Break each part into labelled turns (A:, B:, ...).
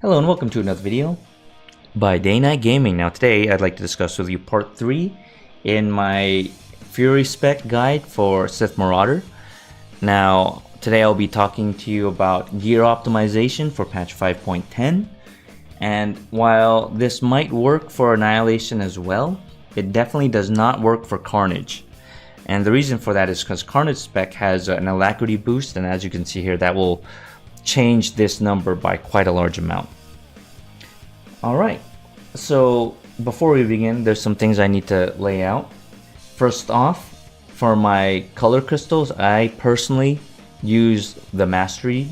A: Hello and welcome to another video by Day Night Gaming. Now today I'd like to discuss with you part 3 in my Fury spec guide for Sith Marauder. Now today I'll be talking to you about gear optimization for patch 5.10, and while this might work for Annihilation as well, it definitely does not work for Carnage. And the reason for that is because Carnage spec has an alacrity boost, and as you can see here, that will change this number by quite a large amount. Alright, so before we begin, there's some things I need to lay out. First off, for my color crystals, I personally use the mastery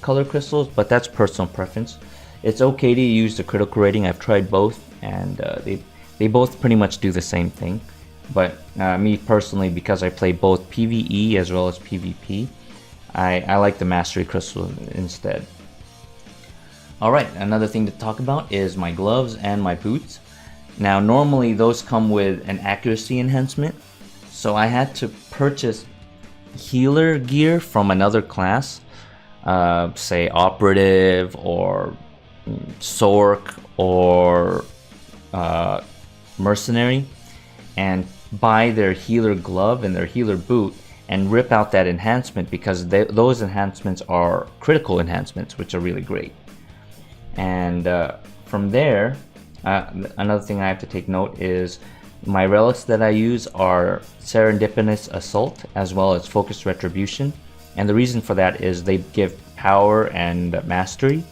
A: color crystals, but that's personal preference. It's okay to use the critical rating. I've tried both, and they both pretty much do the same thing. But me personally, because I play both PvE as well as PvP, I like the mastery crystal instead. Alright, another thing to talk about is my gloves and my boots. Now normally those come with an accuracy enhancement, so I had to purchase healer gear from another class, say operative or sorc or mercenary, and buy their healer glove and their healer boot and rip out that enhancement, because those enhancements are critical enhancements, which are really great. And from there, another thing I have to take note is my relics that I use are Serendipitous Assault as well as Focused Retribution, and the reason for that is they give power and mastery,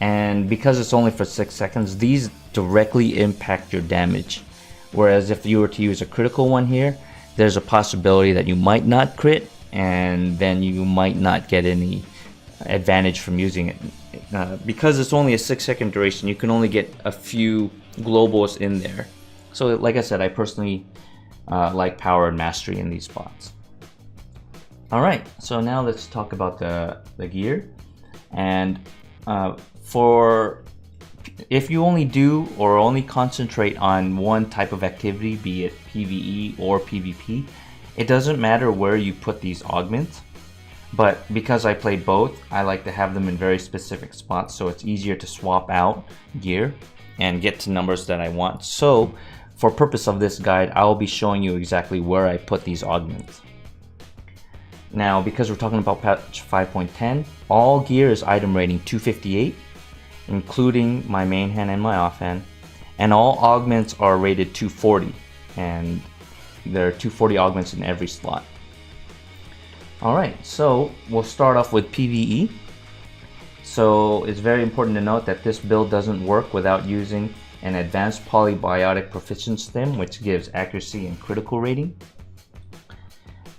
A: and because it's only for 6 seconds, these directly impact your damage. Whereas if you were to use a critical one here, there's a possibility that you might not crit, and then you might not get any advantage from using it. Because it's only a 6-second duration, you can only get a few globals in there. So like I said, I personally like power and mastery in these spots. Alright, so now let's talk about the gear. And if you only do or only concentrate on one type of activity, be it PvE or PvP, it doesn't matter where you put these augments. But because I play both, I like to have them in very specific spots, so it's easier to swap out gear and get to numbers that I want. So for purpose of this guide, I'll be showing you exactly where I put these augments. Now, because we're talking about patch 5.10, all gear is item rating 258. Including my main hand and my offhand, and all augments are rated 240, and there are 240 augments in every slot. Alright, so we'll start off with PvE. So it's very important to note that this build doesn't work without using an advanced polybiotic proficiency stim, which gives accuracy and critical rating.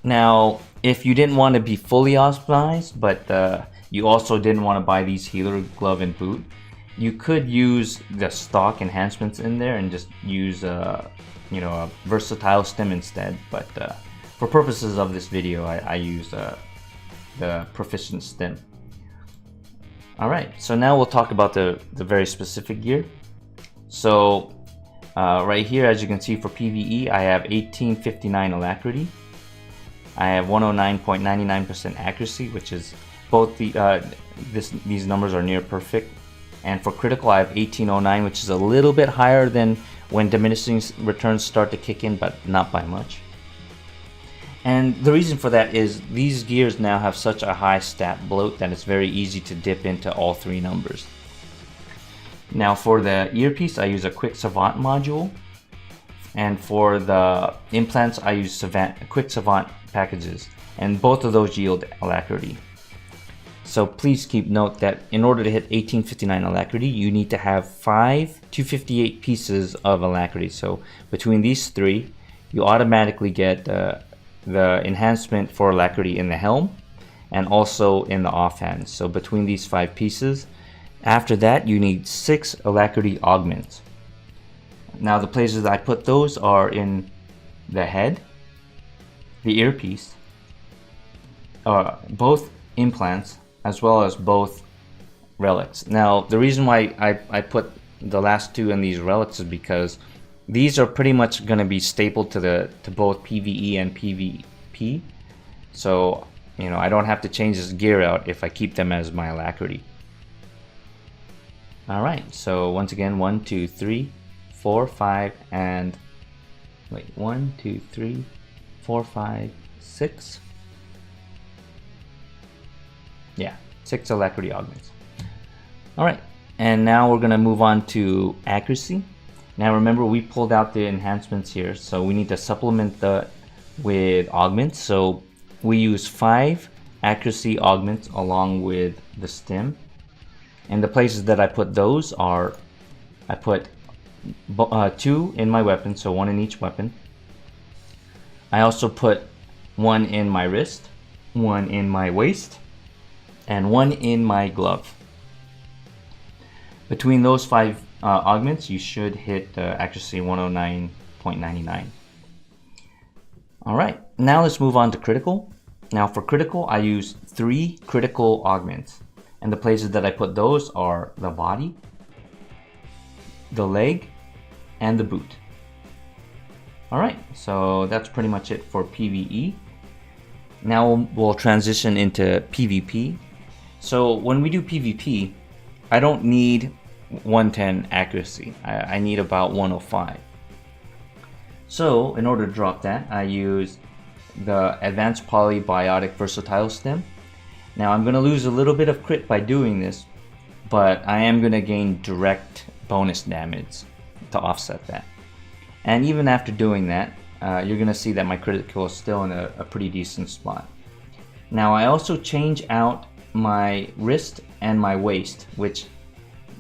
A: Now, if you didn't want to be fully optimized, but you also didn't want to buy these healer glove and boot, you could use the stock enhancements in there and just use a versatile stim instead. But for purposes of this video, I use the proficient stim. Alright, so now we'll talk about the very specific gear. So right here, as you can see, for PvE, I have 1859 alacrity. I have 109.99% accuracy, which is both these numbers are near perfect. And for critical, I have 1809, which is a little bit higher than when diminishing returns start to kick in, but not by much. And the reason for that is these gears now have such a high stat bloat that it's very easy to dip into all three numbers. Now for the earpiece, I use a Quick Savant module. And for the implants, I use Quick Savant packages. And both of those yield alacrity. So please keep note that in order to hit 1859 alacrity, you need to have 5 258 pieces of alacrity. So between these three, you automatically get the enhancement for alacrity in the helm and also in the offhand. So between these 5 pieces, after that you need 6 alacrity augments. Now the places I put those are in the head, the earpiece, both implants, as well as both relics. Now the reason why I put the last two in these relics is because these are pretty much going to be staple to both PvE and PvP. So I don't have to change this gear out if I keep them as my alacrity. All right, so once again, 1, 2, 3, 4, 5, and wait, 1, 2, 3, 4, 5, 6. Yeah, 6 alacrity augments. All right, and now we're gonna move on to accuracy. Now remember, we pulled out the enhancements here, so we need to supplement that with augments. So we use 5 accuracy augments along with the stim. And the places that I put those are, I put 2 in my weapon, so 1 in each weapon. I also put 1 in my wrist, 1 in my waist, and 1 in my glove. Between those 5 augments, you should hit accuracy 109.99. Alright, now let's move on to critical. Now for critical, I use 3 critical augments. And the places that I put those are the body, the leg, and the boot. Alright, so that's pretty much it for PvE. Now we'll transition into PvP. So when we do PvP, I don't need 110 accuracy. I need about 105. So in order to drop that, I use the Advanced Polybiotic Versatile Stim. Now I'm going to lose a little bit of crit by doing this, but I am going to gain direct bonus damage to offset that. And even after doing that, you're going to see that my critical is still in a pretty decent spot. Now I also change out my wrist and my waist, which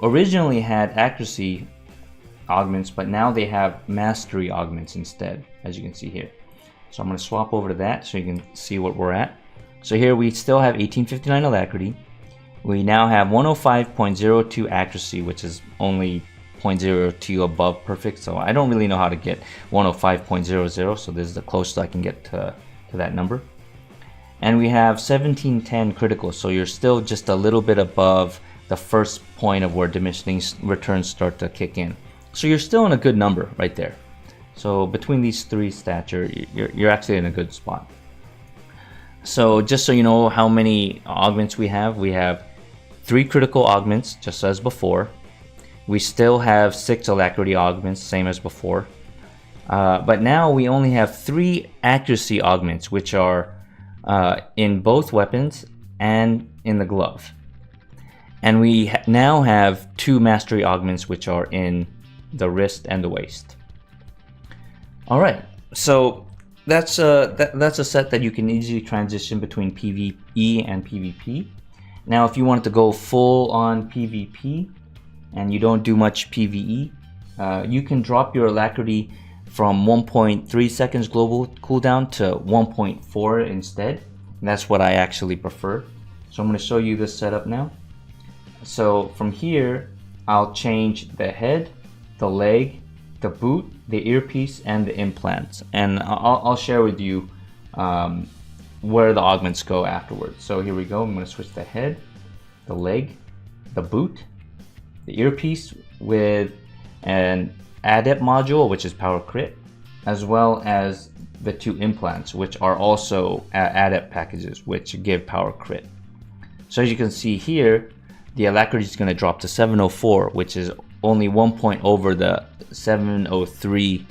A: originally had accuracy augments, but now they have mastery augments instead, as you can see here. So I'm going to swap over to that so you can see what we're at. So here we still have 1859 alacrity. We now have 105.02 accuracy, which is only 0.02 above perfect. So I don't really know how to get 105.00. So this is the closest I can get to that number. And we have 1710 critical. So you're still just a little bit above the first point of where diminishing returns start to kick in. So you're still in a good number right there. So between these 3 stats, you're actually in a good spot. So just so you know how many augments we have 3 critical augments, just as before. We still have 6 alacrity augments, same as before. But now we only have 3 accuracy augments, which are in both weapons and in the glove. And we now have 2 mastery augments, which are in the wrist and the waist. All right, so that's a set that you can easily transition between PvE and PvP. Now, if you wanted to go full on PvP and you don't do much PvE, you can drop your alacrity from 1.3 seconds global cooldown to 1.4 instead. And that's what I actually prefer. So I'm going to show you this setup now. So from here, I'll change the head, the leg, the boot, the earpiece, and the implants. And I'll share with you where the augments go afterwards. So here we go. I'm going to switch the head, the leg, the boot, the earpiece with an adept module, which is power crit, as well as the 2 implants, which are also adept packages, which give power crit. So as you can see here, the alacrity is going to drop to 704, which is only 1 point over the 703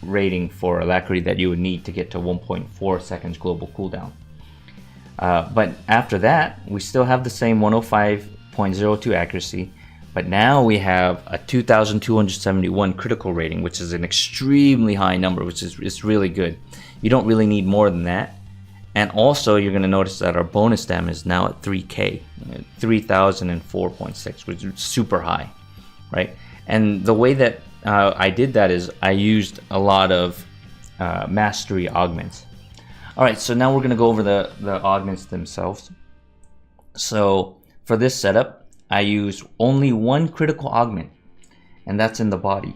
A: rating for alacrity that you would need to get to 1.4 seconds global cooldown. But after that, we still have the same 105.02 accuracy, but now we have a 2271 critical rating, which is an extremely high number, which is it's really good. You don't really need more than that. And also, you're going to notice that our bonus damage is now at 3k, 3004.6, which is super high, right? And the way that I did that is I used a lot of mastery augments. All right, so now we're going to go over the augments themselves. So for this setup, I use only 1 critical augment, and that's in the body.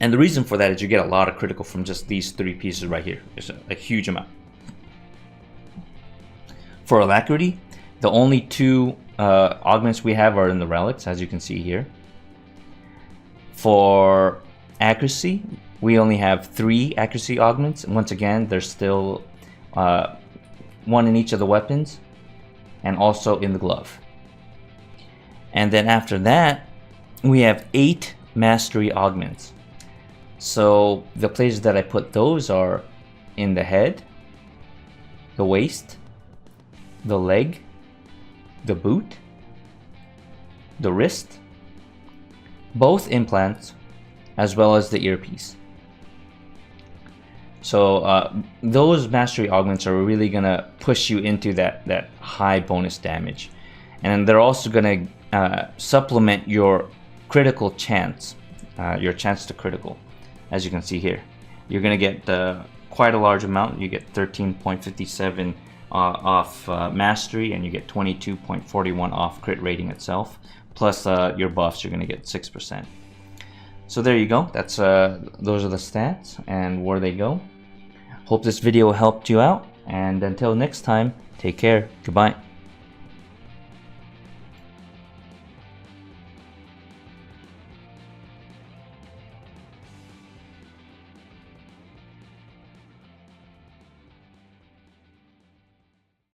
A: And the reason for that is you get a lot of critical from just these 3 pieces right here. It's a huge amount. For alacrity, the only 2 augments we have are in the relics, as you can see here. For accuracy, we only have 3 accuracy augments. And once again, there's still 1 in each of the weapons and also in the glove. And then after that, we have 8 mastery augments. So the places that I put those are in the head, the waist, the leg, the boot, the wrist, both implants, as well as the earpiece. So those mastery augments are really gonna push you into that high bonus damage, and they're also gonna supplement your critical chance, your chance to critical. As you can see here, you're gonna get quite a large amount. You get 13.57 off mastery, and you get 22.41 off crit rating itself. Plus your buffs, you're gonna get 6%. So there you go. That's those are the stats and where they go. Hope this video helped you out, and until next time, take care. Goodbye.